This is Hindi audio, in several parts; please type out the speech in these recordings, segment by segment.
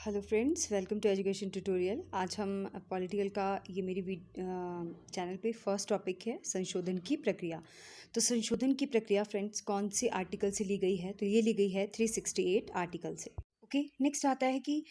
Hello friends, welcome to education tutorial. आज हम पॉलिटिकल का ये मेरी चैनल पे फर्स्ट टॉपिक है संशोधन की प्रक्रिया। तो संशोधन की प्रक्रिया फ्रेंड्स कौन से आर्टिकल से ली गई है? तो ये ली गई है 368 आर्टिकल से। ओके, नेक्स्ट आता है कि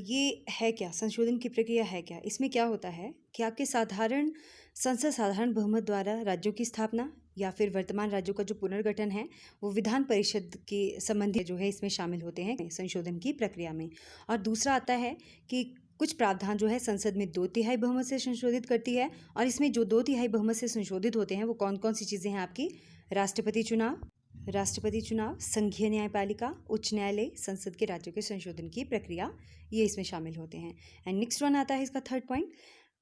ये है क्या, संशोधन की प्रक्रिया है क्या। इसमें क्या होता है कि आपके संसद साधारण बहुमत द्वारा राज्यों की स्थापना या फिर वर्तमान राज्यों का जो पुनर्गठन है वो विधान परिषद के संबंधी जो है इसमें शामिल होते हैं संशोधन की प्रक्रिया में। और दूसरा आता है कि कुछ प्रावधान जो है संसद में 2/3 बहुमत से संशोधित करती है। और इसमें जो 2/3 बहुमत से संशोधित होते हैं वो कौन कौन सी चीज़ें हैं आपकी? राष्ट्रपति चुनाव, संघीय न्यायपालिका, उच्च न्यायालय, संसद के राज्यों के संशोधन की प्रक्रिया, ये इसमें शामिल होते हैं। एंड नेक्स्ट वन आता है इसका थर्ड पॉइंट।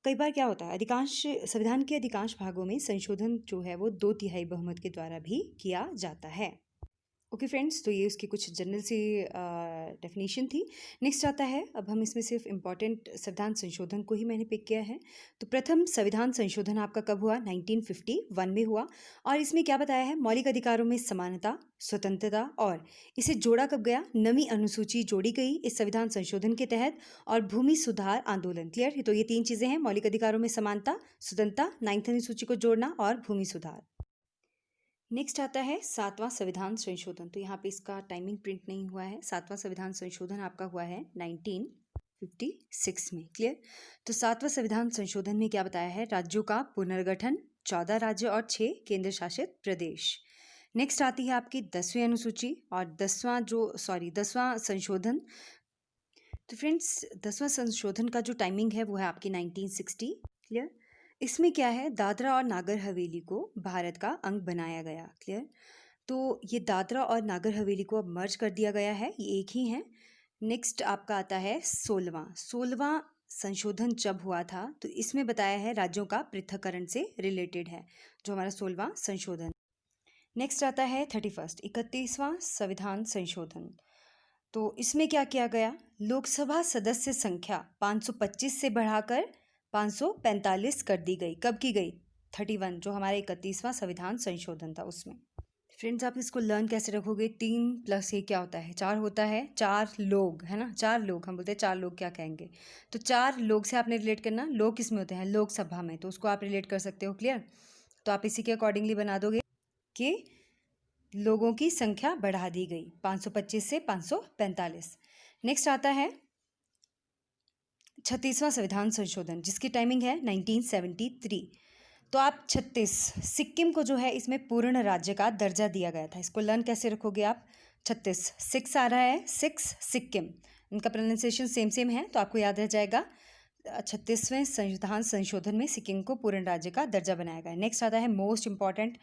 कई बार क्या होता है, अधिकांश संविधान के अधिकांश भागों में संशोधन जो है वो 2/3 बहुमत के द्वारा भी किया जाता है। ओके फ्रेंड्स, तो ये उसकी कुछ जनरल सी डेफिनेशन थी। नेक्स्ट आता है, अब हम इसमें सिर्फ इम्पॉर्टेंट संविधान संशोधन को ही मैंने पिक किया है। तो प्रथम संविधान संशोधन आपका कब हुआ? 1951 में हुआ। और इसमें क्या बताया है? मौलिक अधिकारों में समानता, स्वतंत्रता, और इसे जोड़ा कब गया? नवीं अनुसूची जोड़ी गई इस संविधान संशोधन के तहत, और भूमि सुधार आंदोलन। क्लियर? तो ये 3 चीज़ें हैं, मौलिक अधिकारों में समानता, स्वतंत्रता, 9th अनुसूची को जोड़ना और भूमि सुधार। नेक्स्ट आता है 7वां संविधान संशोधन। तो यहाँ पे इसका टाइमिंग प्रिंट नहीं हुआ है। 7वां संविधान संशोधन आपका हुआ है 1956 में। क्लियर? तो 7वां संविधान संशोधन में क्या बताया है? राज्यों का पुनर्गठन, 14 राज्य और 6 केंद्र शासित प्रदेश। नेक्स्ट आती है आपकी 10वीं अनुसूची और 10वां संशोधन। तो फ्रेंड्स 10वां संशोधन का जो टाइमिंग है वो है आपकी 1960। क्लियर? इसमें क्या है? दादरा और नागर हवेली को भारत का अंग बनाया गया। क्लियर? तो ये दादरा और नागर हवेली को अब मर्ज कर दिया गया है, ये एक ही है। नेक्स्ट आपका आता है 16वां संशोधन जब हुआ था तो इसमें बताया है राज्यों का पृथक्करण से रिलेटेड है जो हमारा 16वां संशोधन। नेक्स्ट आता है 31वां संविधान संशोधन। तो इसमें क्या किया गया? लोकसभा सदस्य संख्या 525 से बढ़ाकर 545 कर दी गई। कब की गई? 31, जो हमारा 31वां संविधान संशोधन था उसमें। फ्रेंड्स आप इसको लर्न कैसे रखोगे? 3 + 1 क्या होता है? 4 होता है। 4 लोग, है ना? 4 लोग, हम बोलते हैं 4 लोग क्या कहेंगे। तो 4 लोग से आपने रिलेट करना। लोग किस में होते हैं? लोकसभा में, तो उसको आप रिलेट कर सकते हो। क्लियर? तो आप इसी के अकॉर्डिंगली बना दोगे कि लोगों की संख्या बढ़ा दी गई 525 से 545। नेक्स्ट आता है 36वां संविधान संशोधन जिसकी टाइमिंग है 1973। तो आप 36 सिक्किम को जो है इसमें पूर्ण राज्य का दर्जा दिया गया था। इसको लर्न कैसे रखोगे आप? 36 6 आ रहा है, 6 सिक्किम, इनका प्रोनाउंसिएशन सेम सेम है तो आपको याद रह जाएगा। 36वें संविधान संशोधन में सिक्किम को पूर्ण राज्य का दर्जा बनाया गया। नेक्स्ट आता है मोस्ट इंपॉर्टेंट,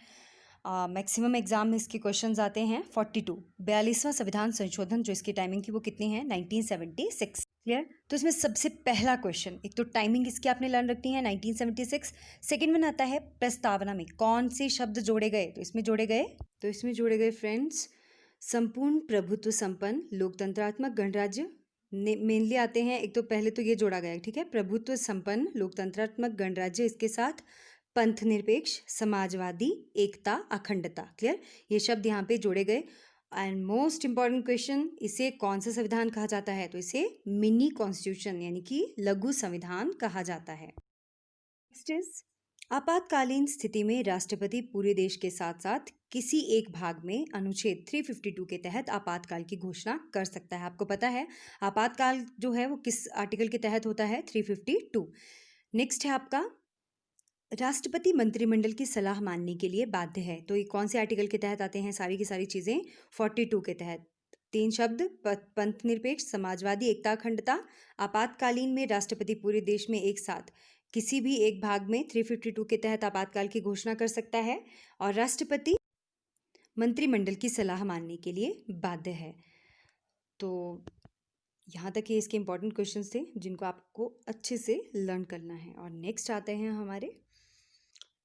मैक्सिमम एग्जाम में इसके क्वेश्चंस आते हैं 42वां संविधान संशोधन जो इसकी टाइमिंग थी वो कितनी है? 1976। क्लियर? तो इसमें सबसे पहला क्वेश्चन, एक तो टाइमिंग इसकी आपने लर्न रखनी है 1976। सेकंड वन आता है प्रस्तावना में कौन से शब्द जोड़े गए? तो इसमें जोड़े गए फ्रेंड्स संपूर्ण प्रभुत्व संपन्न लोकतंत्रात्मक गणराज्य मेनली आते हैं। एक तो पहले तो ये जोड़ा गया है, ठीक है, प्रभुत्व संपन्न लोकतंत्रात्मक गणराज्य, इसके साथ पंथ निरपेक्ष, समाजवादी, एकता, अखंडता। क्लियर? ये शब्द यहाँ पे जोड़े गए। एंड मोस्ट इंपॉर्टेंट क्वेश्चन, इसे कौन सा संविधान कहा जाता है? तो इसे मिनी कॉन्स्टिट्यूशन यानी कि लघु संविधान कहा जाता है। नेक्स्ट इज आपातकालीन स्थिति में राष्ट्रपति पूरे देश के साथ साथ किसी एक भाग में अनुच्छेद 352 के तहत आपातकाल की घोषणा कर सकता है। आपको पता है आपातकाल जो है वो किस आर्टिकल के तहत होता है? 352। नेक्स्ट है आपका राष्ट्रपति मंत्रिमंडल की सलाह मानने के लिए बाध्य है। तो ये कौन से आर्टिकल के तहत आते हैं? सारी की सारी चीज़ें 42 के तहत। 3 शब्द, पंथ निरपेक्ष, समाजवादी, एकता, अखंडता। आपातकालीन में राष्ट्रपति पूरे देश में एक साथ किसी भी एक भाग में 352 के तहत आपातकाल की घोषणा कर सकता है और राष्ट्रपति मंत्रिमंडल की सलाह मानने के लिए बाध्य है। तो यहाँ तक ये इसके इंपॉर्टेंट क्वेश्चंस थे जिनको आपको अच्छे से लर्न करना है। और नेक्स्ट आते हैं हमारे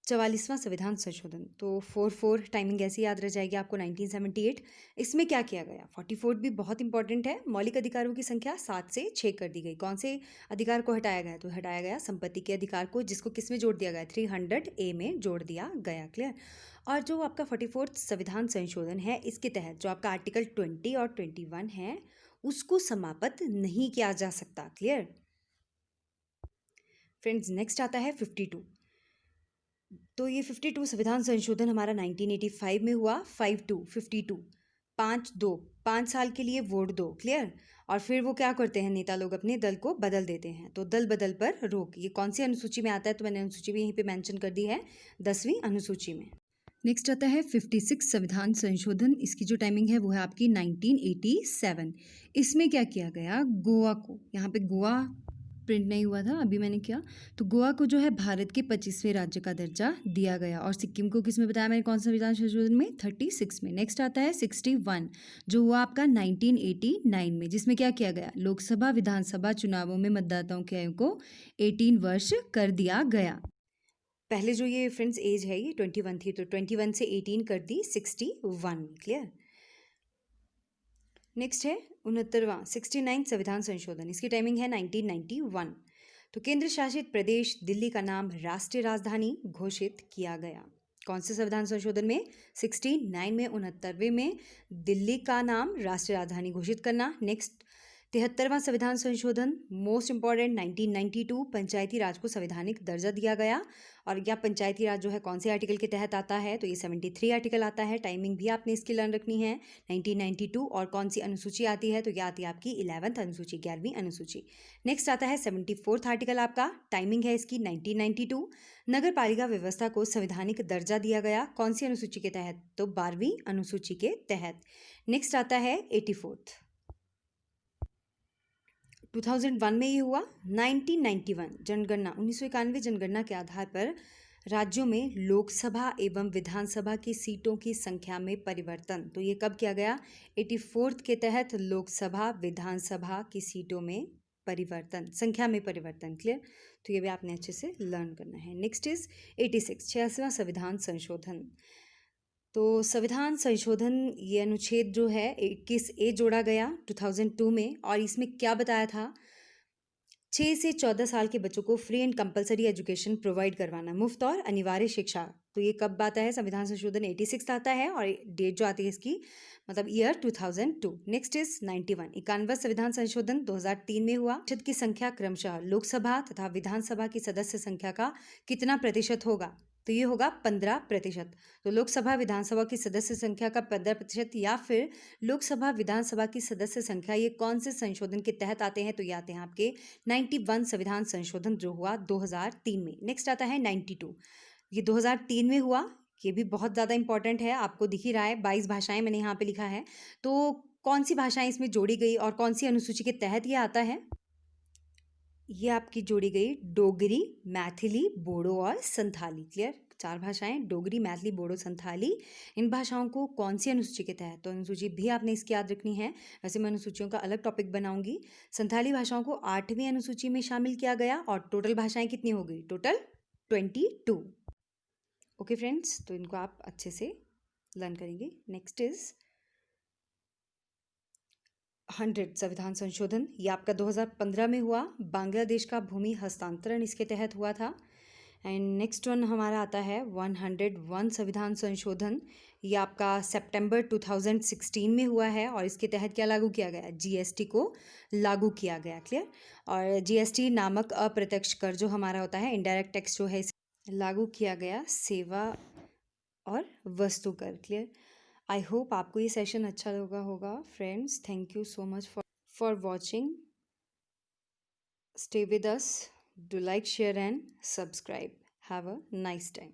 44वां संविधान संशोधन। तो 44 टाइमिंग ऐसे याद रह जाएगी आपको 1978। इसमें क्या किया गया? 44 भी बहुत इंपॉर्टेंट है। मौलिक अधिकारों की संख्या 7 से 6 कर दी गई। कौन से अधिकार को हटाया गया? तो हटाया गया संपत्ति के अधिकार को, जिसको किस में जोड़ दिया गया? 300A में जोड़ दिया गया। क्लियर? और जो आपका 44 संविधान संशोधन है इसके तहत जो आपका आर्टिकल 20 और 21 है उसको समाप्त नहीं किया जा सकता। क्लियर फ्रेंड्स, नेक्स्ट आता है 52। तो ये 52 संविधान संशोधन हमारा 1985 में हुआ। 52 5-2 5 साल के लिए वोट दो। क्लियर। और फिर वो क्या करते हैं, नेता लोग अपने दल को बदल देते हैं। तो दल बदल पर रोक, ये कौन सी अनुसूची में आता है, तो मैंने अनुसूची भी यहीं पे मेंशन कर दी है, 10वीं अनुसूची में। नेक्स्ट आता है 56 संविधान संशोधन। इसकी जो टाइमिंग है वो है आपकी 1987। इसमें क्या किया गया, गोवा को, यहाँ पे गोवा प्रिंट नहीं हुआ था, अभी मैंने किया, तो गोवा को जो है भारत के 25वें राज्य का दर्जा दिया गया। और सिक्किम को किस में बताया मैंने, कौन सा संविधान संशोधन में, 36 में। नेक्स्ट आता है 61 जो हुआ आपका 1989 में, जिसमें क्या किया गया, लोकसभा विधानसभा चुनावों में मतदाताओं की आयु को 18 वर्ष कर दिया गया। पहले जो ये फ्रेंड्स एज है ये 21 थी, तो 21 से 18 कर दी 61। क्लियर। नेक्स्ट है 69वां 69 संविधान संशोधन। इसकी टाइमिंग है 1991। तो केंद्र शासित प्रदेश दिल्ली का नाम राष्ट्रीय राजधानी घोषित किया गया। कौन से संविधान संशोधन में, 69 में, 69वें में दिल्ली का नाम राष्ट्रीय राजधानी घोषित करना। नेक्स्ट 73वां संविधान संशोधन, मोस्ट इंपॉर्टेंट, 1992 पंचायती राज को संवैधानिक दर्जा दिया गया। और यह पंचायती राज जो है कौन से आर्टिकल के तहत आता है, तो ये 73 आर्टिकल आता है। टाइमिंग भी आपने इसकी लर्न रखनी है, 1992। और कौन सी अनुसूची आती है, तो यह आती है आपकी 11th अनुसूची, 11वीं अनुसूची। नेक्स्ट आता है 74th आर्टिकल आपका, टाइमिंग है इसकी 1992। नगर पालिका व्यवस्था को संवैधानिक दर्जा दिया गया, कौन सी अनुसूची के तहत, तो 12वीं अनुसूची के तहत। नेक्स्ट आता है 84th, 2001 में ये हुआ। 1991 जनगणना, 1991 जनगणना के आधार पर राज्यों में लोकसभा एवं विधानसभा की सीटों की संख्या में परिवर्तन। तो ये कब किया गया, 84th के तहत लोकसभा विधानसभा की सीटों में परिवर्तन, संख्या में परिवर्तन। क्लियर। तो ये भी आपने अच्छे से लर्न करना है। नेक्स्ट इज 86 86वां संविधान संशोधन। तो संविधान संशोधन, ये अनुच्छेद जो है 21A जोड़ा गया 2002 में। और इसमें क्या बताया था, 6 से 14 साल के बच्चों को free and compulsory education provide करवाना, मुफ्त और अनिवार्य शिक्षा। तो ये कब आता है, संविधान संशोधन 86 आता है। और डेट जो आती है इसकी, मतलब ईयर 2002। नेक्स्ट इज 91 91वां संविधान संशोधन 2003 में हुआ। प्रतिशत की संख्या क्रमशः लोकसभा तथा विधानसभा की सदस्य संख्या का कितना प्रतिशत होगा, तो ये होगा 15%। तो लोकसभा विधानसभा की सदस्य संख्या का 15%, या फिर लोकसभा विधानसभा की सदस्य संख्या, ये कौन से संशोधन के तहत आते हैं, तो ये आते हैं आपके 91 संविधान संशोधन जो हुआ 2003 में। नेक्स्ट आता है 92, ये 2003 में हुआ। ये भी बहुत ज़्यादा इंपॉर्टेंट है, आपको दिख ही रहा है 22 भाषाएं मैंने यहाँ पे लिखा है। तो कौन सी भाषाएं इसमें जोड़ी गई और कौन सी अनुसूची के तहत ये आता है, ये आपकी जोड़ी गई डोगरी, मैथिली, बोडो और संथाली। क्लियर, 4 भाषाएं, डोगरी, मैथिली, बोडो, संथाली। इन भाषाओं को कौन सी अनुसूची के तहत, तो अनुसूची भी आपने इसकी याद रखनी है। वैसे मैं अनुसूचियों का अलग टॉपिक बनाऊंगी। संथाली भाषाओं को 8वीं अनुसूची में शामिल किया गया। और टोटल भाषाएं कितनी हो गई, टोटल 22। ओके फ्रेंड्स, तो इनको आप अच्छे से लर्न करेंगे। नेक्स्ट इज 100 संविधान संशोधन, ये आपका 2015 में हुआ। बांग्लादेश का भूमि हस्तांतरण इसके तहत हुआ था। एंड नेक्स्ट वन हमारा आता है 101 संविधान संशोधन, ये आपका सितंबर 2016 में हुआ है। और इसके तहत क्या लागू किया गया, जीएसटी को लागू किया गया। क्लियर। और जीएसटी नामक अप्रत्यक्ष कर जो हमारा होता है, इनडायरेक्ट टैक्स, जो है लागू किया गया सेवा और वस्तु कर। क्लियर। आई होप आपको ये सेशन अच्छा लगा होगा friends. Thank you so much for watching. Stay with us, do like, share and subscribe. Have a nice time.